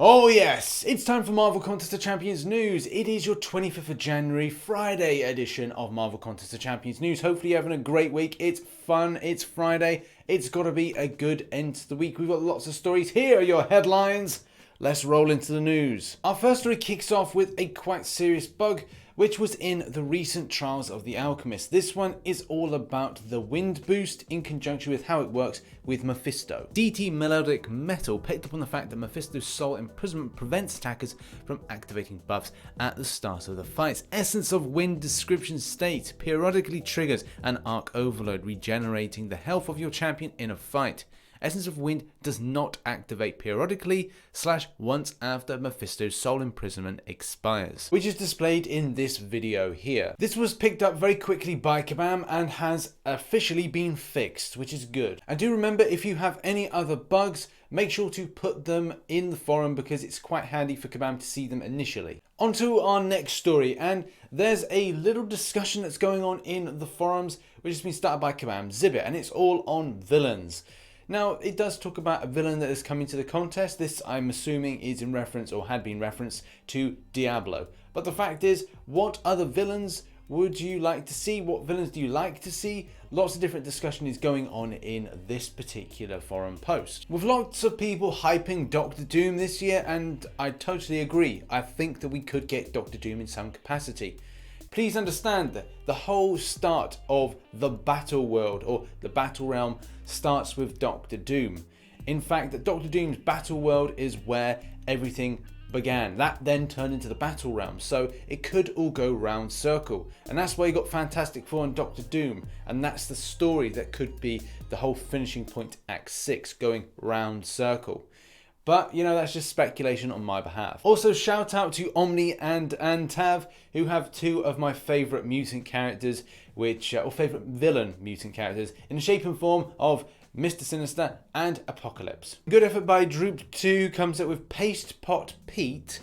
Oh yes, it's time for Marvel Contest of Champions news. It is your 25th of January, Friday edition of Marvel Contest of Champions news. Hopefully you're having a great week. It's fun, it's Friday. It's got to be a good end to the week. We've got lots of stories. Here are your headlines. Let's roll into the news. Our first story kicks off with a quite serious bug, which was in the recent Trials of the Alchemist. This one is all about the wind boost in conjunction with how it works with Mephisto. DT Melodic Metal picked up on the fact that Mephisto's soul imprisonment prevents attackers from activating buffs at the start of the fights. Essence of Wind description states, periodically triggers an arc overload, regenerating the health of your champion in a fight. Essence of Wind does not activate periodically / once after Mephisto's soul imprisonment expires, which is displayed in this video here. This was picked up very quickly by Kabam and has officially been fixed, which is good. And do remember, if you have any other bugs, make sure to put them in the forum because it's quite handy for Kabam to see them initially. On to our next story, and there's a little discussion that's going on in the forums which has been started by Kabam Zibbit, and it's all on villains. Now, it does talk about a villain that is coming to the contest. This, I'm assuming, is in reference, or had been referenced, to Diablo. But the fact is, what other villains would you like to see? What villains do you like to see? Lots of different discussion is going on in this particular forum post, with lots of people hyping Doctor Doom this year, and I totally agree. I think that we could get Doctor Doom in some capacity. Please understand that the whole start of the battle world, or the battle realm, starts with Doctor Doom. In fact, Doctor Doom's battle world is where everything began. That then turned into the battle realm, so it could all go round circle. And that's why you got Fantastic Four and Doctor Doom, and that's the story that could be the whole finishing point, Act 6, going round circle. But, you know, that's just speculation on my behalf. Also, shout out to Omni and Antav, who have two of my favourite mutant characters, or favourite villain mutant characters, in the shape and form of Mr. Sinister and Apocalypse. Good effort by Droop2 comes up with Paste Pot Pete,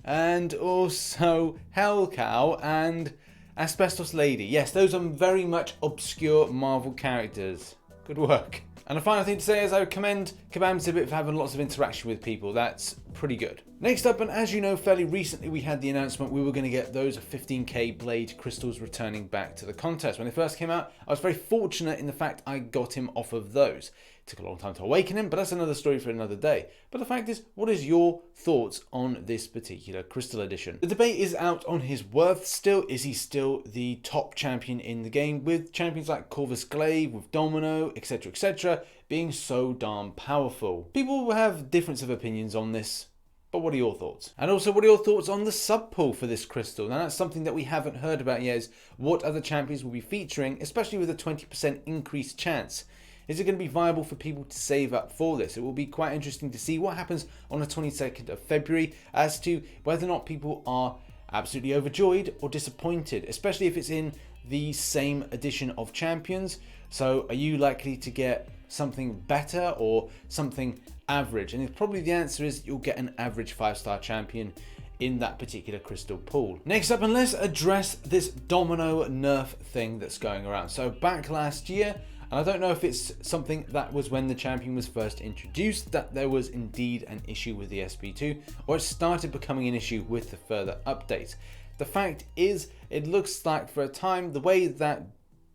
and also Hell Cow and Asbestos Lady. Yes, those are very much obscure Marvel characters. Good work. And the final thing to say is I commend Kabam Zibbit for having lots of interaction with people. That's pretty good. Next up, and as you know, fairly recently we had the announcement we were going to get those 15k blade crystals returning back to the contest. When they first came out, I was very fortunate in the fact I got him off of those. It took a long time to awaken him, but that's another story for another day. But the fact is, what is your thoughts on this particular crystal edition? The debate is out on his worth still. Is he still the top champion in the game, with champions like Corvus Glaive, with Domino, etc, being so darn powerful? People will have difference of opinions on this, but what are your thoughts? And also, what are your thoughts on the sub pool for this crystal? Now, that's something that we haven't heard about yet, is what other champions will be featuring, especially with a 20% increased chance. Is it going to be viable for people to save up for this? It will be quite interesting to see what happens on the 22nd of February as to whether or not people are absolutely overjoyed or disappointed, especially if it's in the same edition of champions. So are you likely to get something better or something average? And probably the answer is you'll get an average 5-star champion in that particular crystal pool. Next up, and let's address this Domino nerf thing that's going around. So back last year, and I don't know if it's something that was when the champion was first introduced, that there was indeed an issue with the SP2, or it started becoming an issue with the further updates. The fact is, it looks like for a time, the way that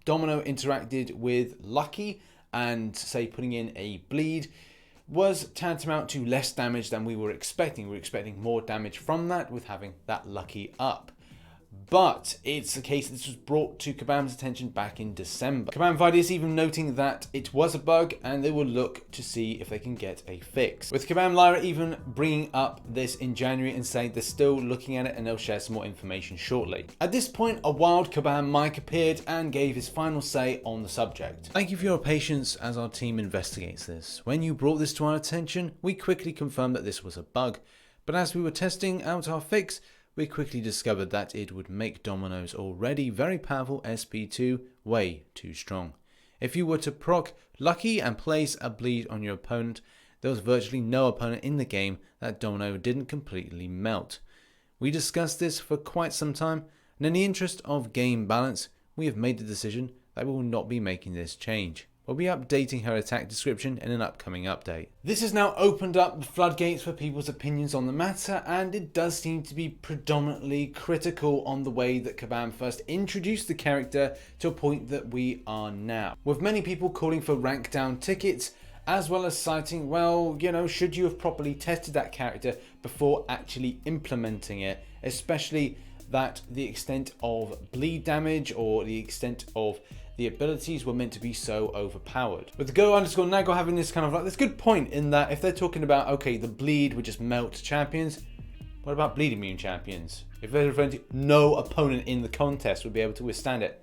Domino interacted with Lucky and, say, putting in a bleed was tantamount to less damage than we were expecting. We were expecting more damage from that with having that Lucky up. But it's a case that this was brought to Kabam's attention back in December. Kabam Vidi is even noting that it was a bug and they will look to see if they can get a fix. With Kabam Lyra even bringing up this in January and saying they're still looking at it and they'll share some more information shortly. At this point, a wild Kabam mic appeared and gave his final say on the subject. Thank you for your patience as our team investigates this. When you brought this to our attention, we quickly confirmed that this was a bug. But as we were testing out our fix, we quickly discovered that it would make Domino's already very powerful SP2 way too strong. If you were to proc Lucky and place a bleed on your opponent, there was virtually no opponent in the game that Domino didn't completely melt. We discussed this for quite some time, and in the interest of game balance, we have made the decision that we will not be making this change. We'll be updating her attack description in an upcoming update. This has now opened up the floodgates for people's opinions on the matter, and it does seem to be predominantly critical on the way that Kabam first introduced the character to a point that we are now, with many people calling for rank down tickets, as well as citing, well, you know, should you have properly tested that character before actually implementing it, especially that the extent of bleed damage or the extent of the abilities were meant to be so overpowered. With the Go_Nago having this kind of like this good point in that if they're talking about, okay, the bleed would just melt champions, what about bleed immune champions? If they're referring to no opponent in the contest would be able to withstand it,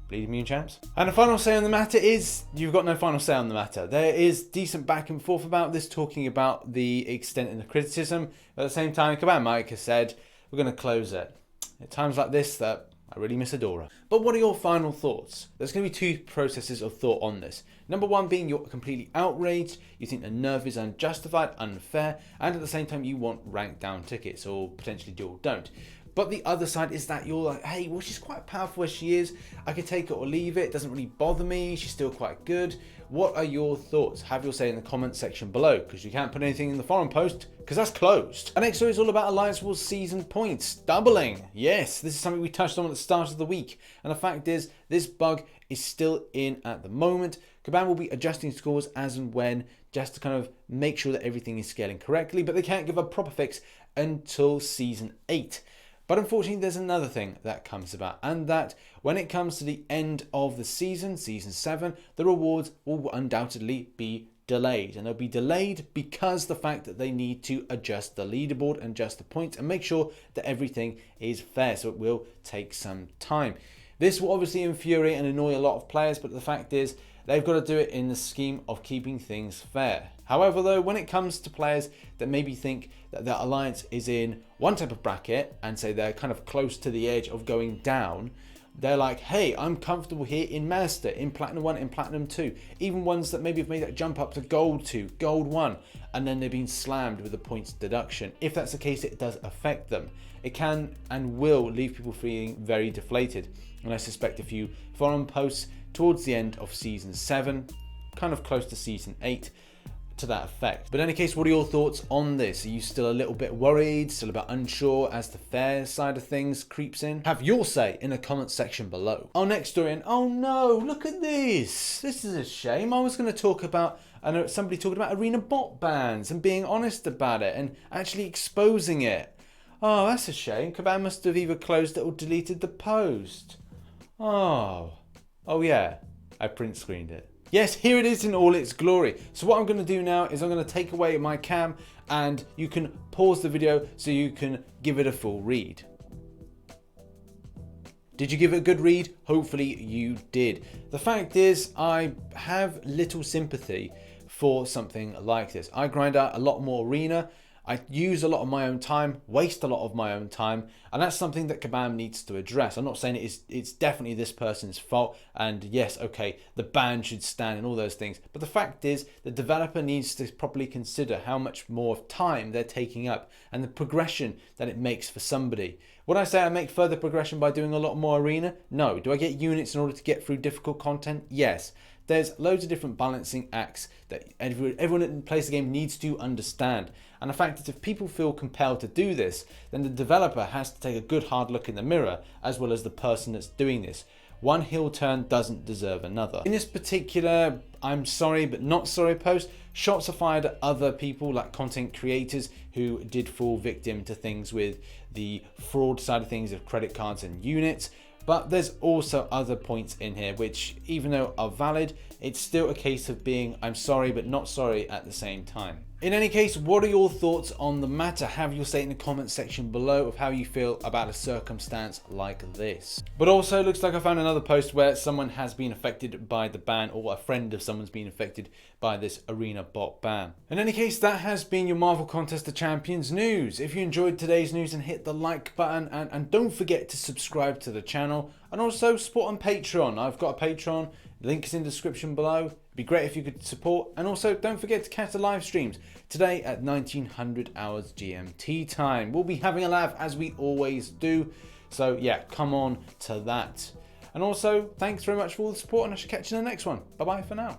bleed immune champs? And the final say on the matter is, you've got no final say on the matter. There is decent back and forth about this, talking about the extent and the criticism, but at the same time, Kabam Mike has said, we're going to close it. At times like this that I really miss Adora. But what are your final thoughts? There's going to be two processes of thought on this. Number one being you're completely outraged, you think the nerf is unjustified, unfair, and at the same time you want rank down tickets, or potentially dual don't. But the other side is that you're like, hey, well, she's quite powerful as she is. I could take it or leave it. It doesn't really bother me. She's still quite good. What are your thoughts? Have your say in the comment section below, because you can't put anything in the forum post because that's closed. Our next story is all about Alliance Wars season points doubling. Yes, this is something we touched on at the start of the week. And the fact is, this bug is still in at the moment. Kabam will be adjusting scores as and when, just to kind of make sure that everything is scaling correctly, but they can't give a proper fix until season 8. But unfortunately, there's another thing that comes about, and that when it comes to the end of the season, season 7, the rewards will undoubtedly be delayed. And they'll be delayed because the fact that they need to adjust the leaderboard and adjust the points and make sure that everything is fair. So it will take some time. This will obviously infuriate and annoy a lot of players, but the fact is, they've got to do it in the scheme of keeping things fair. However, though, when it comes to players that maybe think that their alliance is in one type of bracket and say they're kind of close to the edge of going down, they're like, hey, I'm comfortable here in Master, in Platinum 1, in Platinum 2. Even ones that maybe have made that jump up to Gold 2, Gold 1, and then they've been slammed with the points deduction. If that's the case, it does affect them. It can and will leave people feeling very deflated. And I suspect a few forum posts towards the end of season 7, kind of close to season 8, to that effect. But in any case, what are your thoughts on this? Are you still a little bit worried, still a bit unsure as the fair side of things creeps in? Have your say in the comment section below. Our next story, and oh no, look at this. This is a shame. I was going to talk about, I know somebody talking about arena bot bans and being honest about it and actually exposing it. Oh, that's a shame. Kabam must have either closed it or deleted the post. Oh yeah, I print screened it. Yes, here it is in all its glory. So what I'm going to do now is I'm going to take away my cam and you can pause the video so you can give it a full read. Did you give it a good read? Hopefully you did. The fact is, I have little sympathy for something like this. I grind out a lot more arena. I use a lot of my own time, waste a lot of my own time, and that's something that Kabam needs to address. I'm not saying it's definitely this person's fault, and yes, okay, the ban should stand and all those things, but the fact is the developer needs to properly consider how much more time they're taking up and the progression that it makes for somebody. Would I say I make further progression by doing a lot more arena? No. Do I get units in order to get through difficult content? Yes. There's loads of different balancing acts that everyone that plays the game needs to understand. And the fact is, if people feel compelled to do this, then the developer has to take a good hard look in the mirror, as well as the person that's doing this. One heel turn doesn't deserve another. In this particular I'm sorry but not sorry post, shots are fired at other people like content creators who did fall victim to things with the fraud side of things of credit cards and units. But there's also other points in here which, even though are valid, it's still a case of being I'm sorry but not sorry at the same time. In any case, what are your thoughts on the matter? Have your say in the comment section below of how you feel about a circumstance like this. But also, looks like I found another post where someone has been affected by the ban, or a friend of someone's been affected by this arena bot ban. In any case, that has been your Marvel Contest of Champions news. If you enjoyed today's news, then hit the like button and don't forget to subscribe to the channel, and also support on Patreon. I've got a Patreon, link is in the description below. It'd be great if you could support, and also don't forget to catch the live streams today at 1900 hours GMT time. We'll be having a laugh as we always do, so yeah, come on to that. And also, thanks very much for all the support, and I shall catch you in the next one. Bye bye for now.